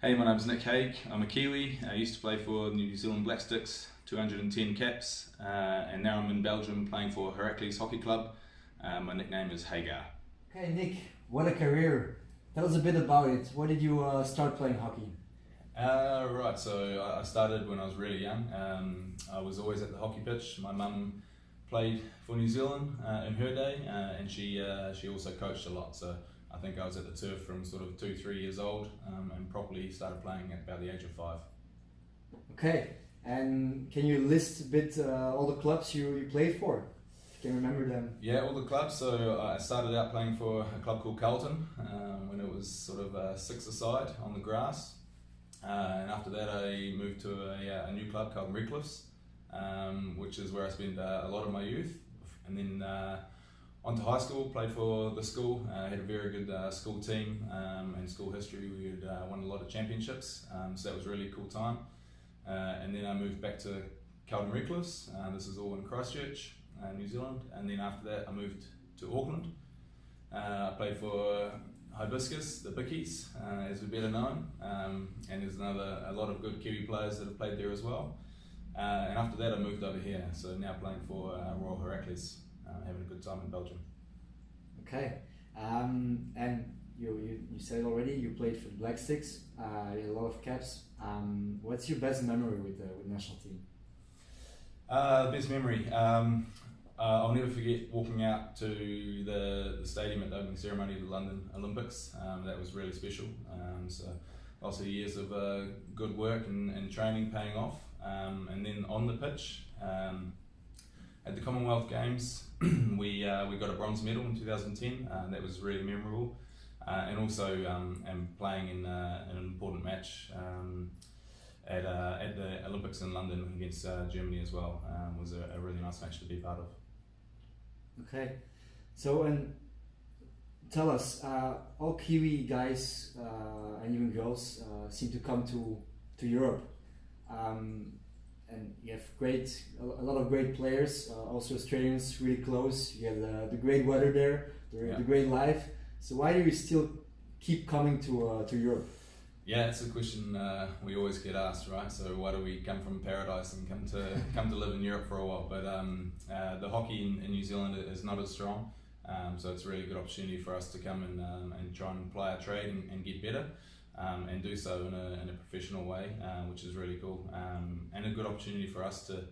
Hey, my name's Nick Haig. I'm a Kiwi. I used to play for New Zealand Black Sticks, 210 caps, and now I'm in Belgium playing for Heracles Hockey Club. My nickname is Hagar. Okay, Nick, what a career. Tell us a bit about it. Why did you start playing hockey? Right, so I started when I was really young. I was always at the hockey pitch. My mum played for New Zealand in her day, and she also coached a lot. So I think I was at the turf from sort of 2-3 years old, and properly started playing at about the age of 5. Okay, and can you list a bit all the clubs you played for? If you can remember them. Yeah, all the clubs. So I started out playing for a club called Carlton when it was sort of 6-a-side on the grass. And after that I moved to a new club called Helpless, which is where I spent a lot of my youth. And then on to high school, played for the school, had a very good school team, and school history. We had won a lot of championships, so that was a really cool time. And then I moved back to Carlton Reckless. This is all in Christchurch, New Zealand. And then after that I moved to Auckland. I played for Hibiscus, the Bickies, as we're better known, and there's a lot of good Kiwi players that have played there as well. And after that I moved over here, so now playing for Royal Heracles, having a good time in Belgium. Okay, and you said it already, you played for the Black Sticks, you had a lot of caps. What's your best memory with the national team? Best memory, I'll never forget walking out to the stadium at the opening ceremony of the London Olympics. That was really special. So lots of years of good work and training paying off. And then on the pitch, at the Commonwealth Games, we got a bronze medal in 2010. That was really memorable. And also playing in an important match at the Olympics in London against Germany as well. Was a really nice match to be part of. Okay, so and tell us, all Kiwi guys and even girls seem to come to Europe, and you have a lot of great players. Also Australians really close. You have the great weather there, the great life. So why do you still keep coming to Europe? Yeah, it's a question we always get asked, right? So why do we come from paradise and come to live in Europe for a while? But the hockey in New Zealand is not as strong, so it's a really good opportunity for us to come and try and play our trade and get better, and do so in a professional way, which is really cool, and a good opportunity for us to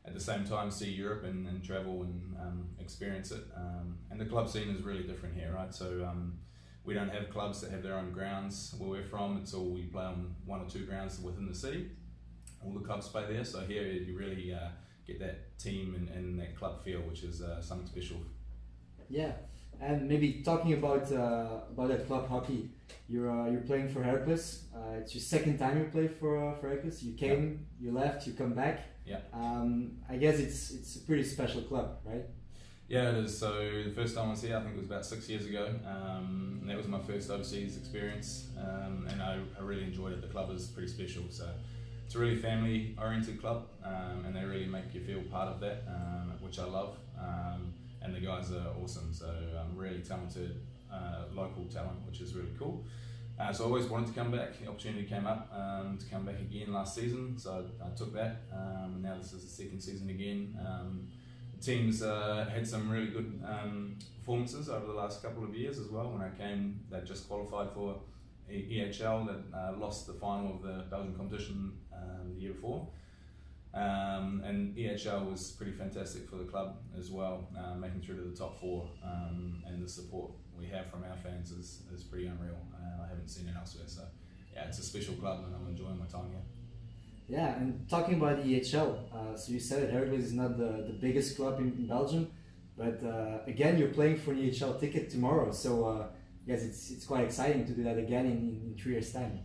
at the same time see Europe and travel and experience it. And the club scene is really different here, right? So we don't have clubs that have their own grounds where we're from. It's all we play on 1 or 2 grounds within the city. All the clubs play there, so here you really get that team and that club feel, which is something special. Yeah, and maybe talking about that club hockey, you're playing for Heracles. It's your second time you play for Heracles. You came, you left, you come back. Yeah. I guess it's a pretty special club, right? Yeah, it is. So the first time I was here, I think it was about 6 years ago. And that was my first overseas experience, and I really enjoyed it. The club is pretty special. So it's a really family-oriented club, and they really make you feel part of that, which I love. And the guys are awesome. So really talented local talent, which is really cool. So I always wanted to come back. The opportunity came up to come back again last season, so I took that. Now this is the second season again. Teams had some really good performances over the last couple of years as well. When I came, they just qualified for EHL, that lost the final of the Belgian competition the year before. And EHL was pretty fantastic for the club as well, making through to the top 4, and the support we have from our fans is pretty unreal. I haven't seen it elsewhere, so yeah, it's a special club and I'm enjoying my time here. Yeah, and talking about EHL, so you said that Heracles is not the biggest club in Belgium, but again, you're playing for an EHL ticket tomorrow, so yes, it's quite exciting to do that again in 3 years' time.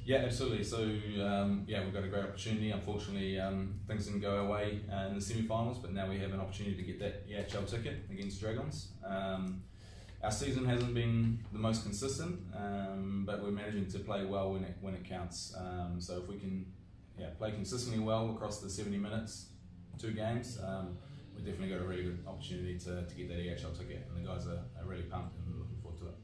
Yeah, absolutely. So we've got a great opportunity. Unfortunately, things didn't go our way in the semi-finals, but now we have an opportunity to get that EHL ticket against Dragons. Our season hasn't been the most consistent, but we're managing to play well when it counts. So if we can play consistently well across the 70 minutes, 2 games, we've definitely got a really good opportunity to get that EHL ticket, and the guys are really pumped and looking forward to it.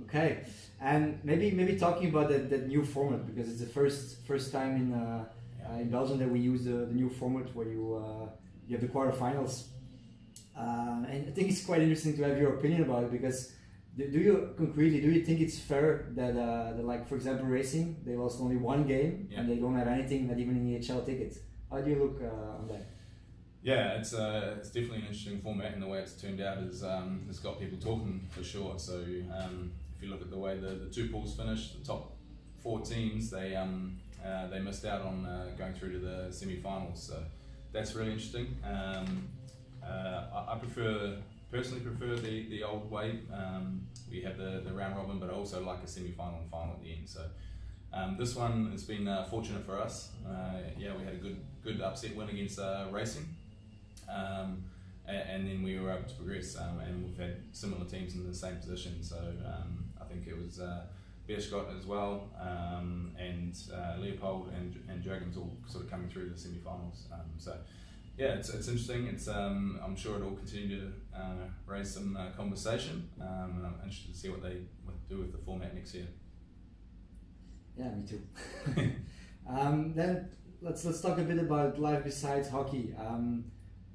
Okay, And maybe talking about that new format, because it's the first time in Belgium that we use the new format where you have the quarterfinals. And I think it's quite interesting to have your opinion about it, because do you think it's fair that like, for example, Racing, they lost only one game and they don't have anything, not even an EHL ticket? How do you look on that? Yeah, it's definitely an interesting format, and the way it's turned out is it's got people talking for sure. So if you look at the way the two pools finished, the top 4 teams, they missed out on going through to the semi-finals. So that's really interesting. I personally prefer the old way. We have the round robin, but I also like a semi-final and final at the end. So this one has been fortunate for us. We had a good upset win against Racing, and then we were able to progress. And we've had similar teams in the same position. So I think it was Beerschot as well, and Leopold and Dragons all sort of coming through the semi-finals. Yeah, it's interesting. It's I'm sure it'll continue to raise some conversation, and I'm interested to see what they do with the format next year. Yeah, me too. Then let's talk a bit about life besides hockey.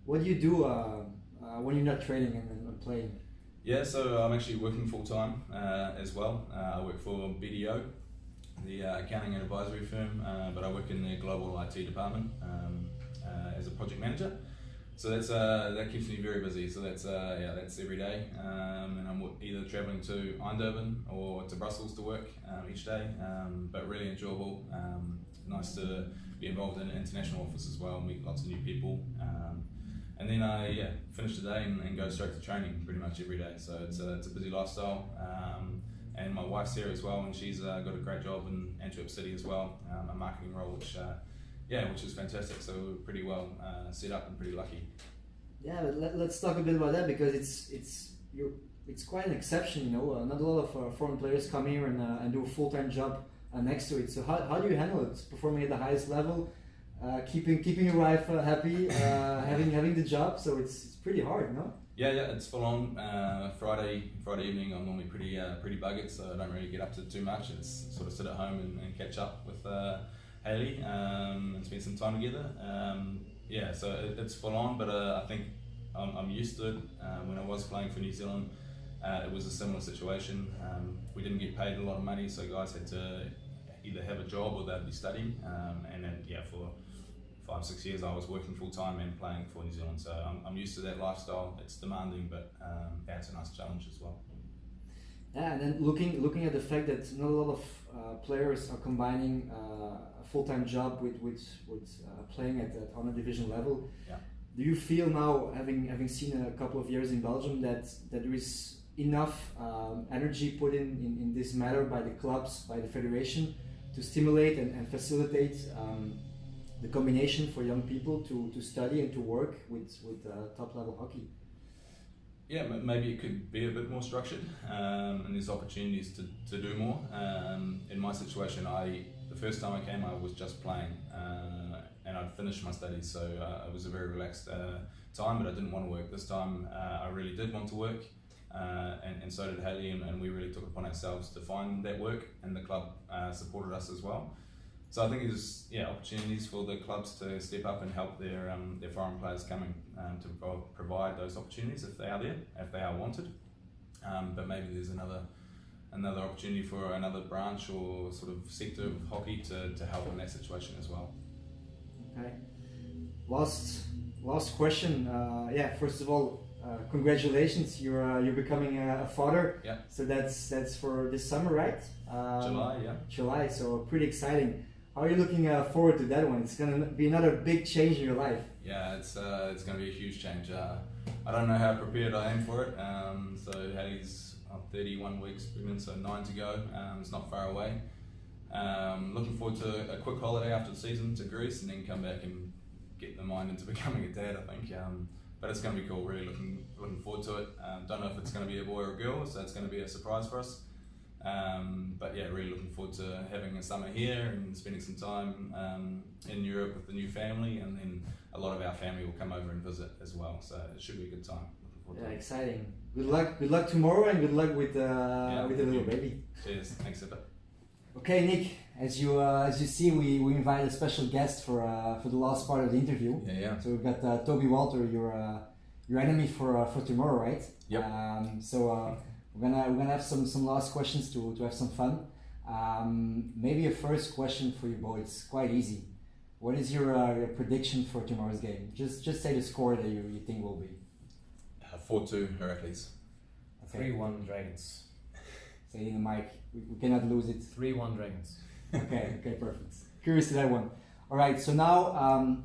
What do you do when you're not training and playing? Yeah, so I'm actually working full-time as well. I work for BDO, the accounting and advisory firm, but I work in the global IT department as a project manager. So that keeps me very busy. So that's every day, and I'm either traveling to Eindhoven or to Brussels to work each day. But really enjoyable. Nice to be involved in an international office as well, meet lots of new people. And then I finish the day and go straight to training pretty much every day. So it's a busy lifestyle. And my wife's here as well, and she's got a great job in Antwerp City as well, a marketing role, which is fantastic. So we're pretty well set up and pretty lucky. Yeah, but let's talk a bit about that, because it's quite an exception. Not a lot of foreign players come here and do a full-time job next to it. So how do you handle it? Performing at the highest level, keeping your wife happy, having the job. So it's pretty hard, no? Yeah, it's full on. Friday evening, I'm normally pretty buggered, so I don't really get up to too much. It's sort of sit at home and catch up with Hayley and spend some time together. So it's full on, but I think I'm used to it. When I was playing for New Zealand, it was a similar situation. We didn't get paid a lot of money, so guys had to either have a job or they'd be studying. And then for 5-6 years I was working full time and playing for New Zealand, so I'm used to that lifestyle. It's demanding, but it's a nice challenge as well. Yeah, and then looking at the fact that not a lot of players are combining a full-time job with playing on a division level. Yeah. Do you feel now, having seen a couple of years in Belgium, that there is enough energy put in this matter by the clubs, by the federation, to stimulate and facilitate the combination for young people to study and to work with top-level hockey? Yeah, maybe it could be a bit more structured, and there's opportunities to do more. In my situation, the first time I came, I was just playing, and I'd finished my studies, so it was a very relaxed time, but I didn't want to work. This time, I really did want to work, and so did Hayley, and we really took it upon ourselves to find that work, and the club supported us as well. So I think there's opportunities for the clubs to step up and help their foreign players coming to provide those opportunities if they are there, if they are wanted. But maybe there's another opportunity for another branch or sort of sector of hockey to help in that situation as well. Okay. Last question. First of all, congratulations! You're becoming a father. Yeah. So that's for this summer, right? July. Yeah. July. So pretty exciting. How are you looking forward to that one? It's gonna be another big change in your life. Yeah, it's gonna be a huge change. I don't know how prepared I am for it. So Hayley's 31 weeks pregnant, so 9 to go. It's not far away. Looking forward to a quick holiday after the season to Greece, and then come back and get the mind into becoming a dad, I think. But it's going to be cool. Really looking forward to it. Don't know if it's going to be a boy or a girl, so it's going to be a surprise for us. But yeah, really looking forward to having a summer here and spending some time in Europe with the new family, and then a lot of our family will come over and visit as well. So it should be a good time. Looking Yeah, exciting. Good luck. Good luck tomorrow, and good luck with the little baby. Cheers. Thanks, Sipper. Okay, Nick. As you see, we invited a special guest for the last part of the interview. Yeah. So we've got Toby Walter, your enemy for tomorrow, right? Yep. We're gonna have some last questions to have some fun. Maybe a first question for you boys. Quite easy. What is your prediction for tomorrow's game? Just say the score that you think will be. 4-2 Heracles. Okay. 3-1 Dragons. Say in the mic. We cannot lose it. 3-1 Dragons. Okay, perfect. Curious to that one. All right, so now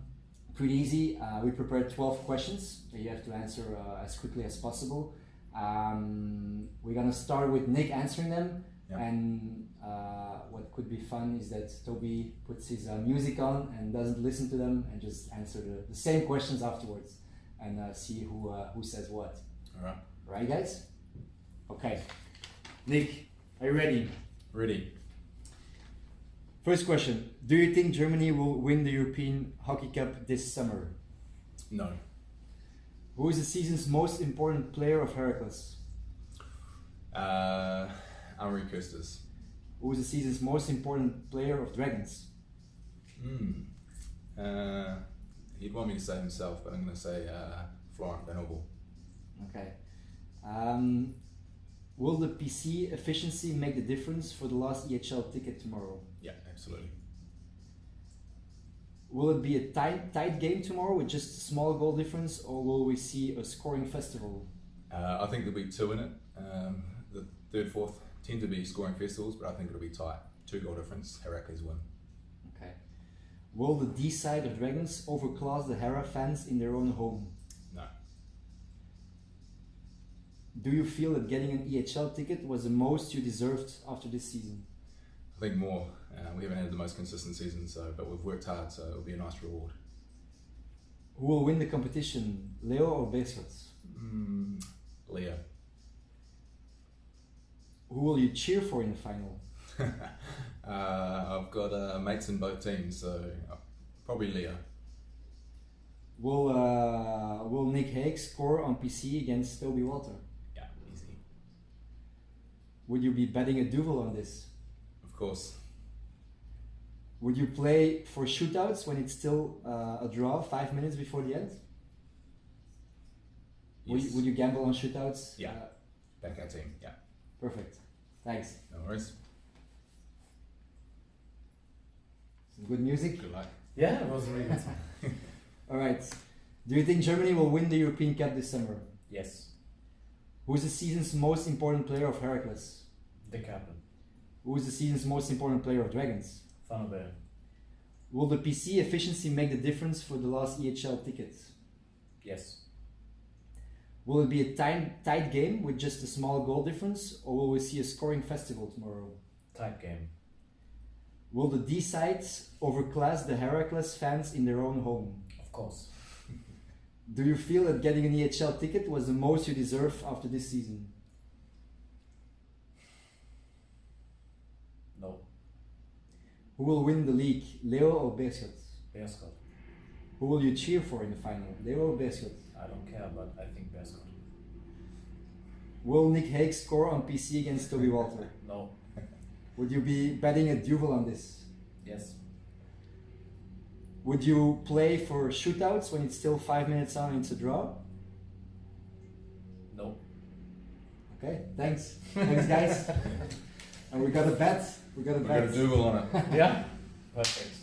pretty easy. We prepared 12 questions that you have to answer as quickly as possible. We're gonna start with Nick answering them, and what could be fun is that Toby puts his music on and doesn't listen to them and just answer the same questions afterwards and see who says what. All right, guys? Okay. Nick, are you ready? Ready. First question. Do you think Germany will win the European Hockey Cup this summer? No. Who is the season's most important player of Heracles? Henri Kirsters. Who is the season's most important player of Dragons? He'd want me to say himself, but I'm going to say Florent Van Orbel. Okay. Will the PC efficiency make the difference for the last EHL ticket tomorrow? Yeah, absolutely. Will it be a tight game tomorrow with just a small goal difference, or will we see a scoring festival? I think there'll be 2 in it. The third, fourth tend to be scoring festivals, but I think it'll be tight. 2 goal difference, Heracles win. Okay. Will the D side of Dragons overclass the Hera fans in their own home? No. Do you feel that getting an EHL ticket was the most you deserved after this season? I think more. We haven't had the most consistent season, but we've worked hard, so it'll be a nice reward. Who will win the competition, Leo or Beerschot? Leo. Who will you cheer for in the final? I've got mates in both teams, so probably Leo. Will Nick Haig score on PC against Toby Walter? Yeah, easy. Would you be betting a duvel on this? Of course. Would you play for shootouts when it's still a draw 5 minutes before the end? Yes. Would you gamble on shootouts? Yeah. Back our team, yeah. Perfect. Thanks. No worries. Some good music. Good luck. Yeah, it was really good. All right. Do you think Germany will win the European Cup this summer? Yes. Who is the season's most important player of Heracles? The captain. Who is the season's most important player of Dragons? Van Ober. Will the PC efficiency make the difference for the last EHL tickets? Yes. Will it be a tight game with just a small goal difference, or will we see a scoring festival tomorrow? Tight game. Will the D sides overclass the Heracles fans in their own home? Of course. Do you feel that getting an EHL ticket was the most you deserve after this season? No. Who will win the league, Leo or Beerschot? Beerschot. Who will you cheer for in the final, Leo or Beerschot? I don't care, but I think Beerschot. Will Nick Haig score on PC against Toby Walter? No. Would you be betting a duvel on this? Yes. Would you play for shootouts when it's still 5 minutes on and it's a draw? No. Okay, thanks. Thanks, guys. And we got a bet. We got a We've bet. got a duel on it. Yeah? Perfect.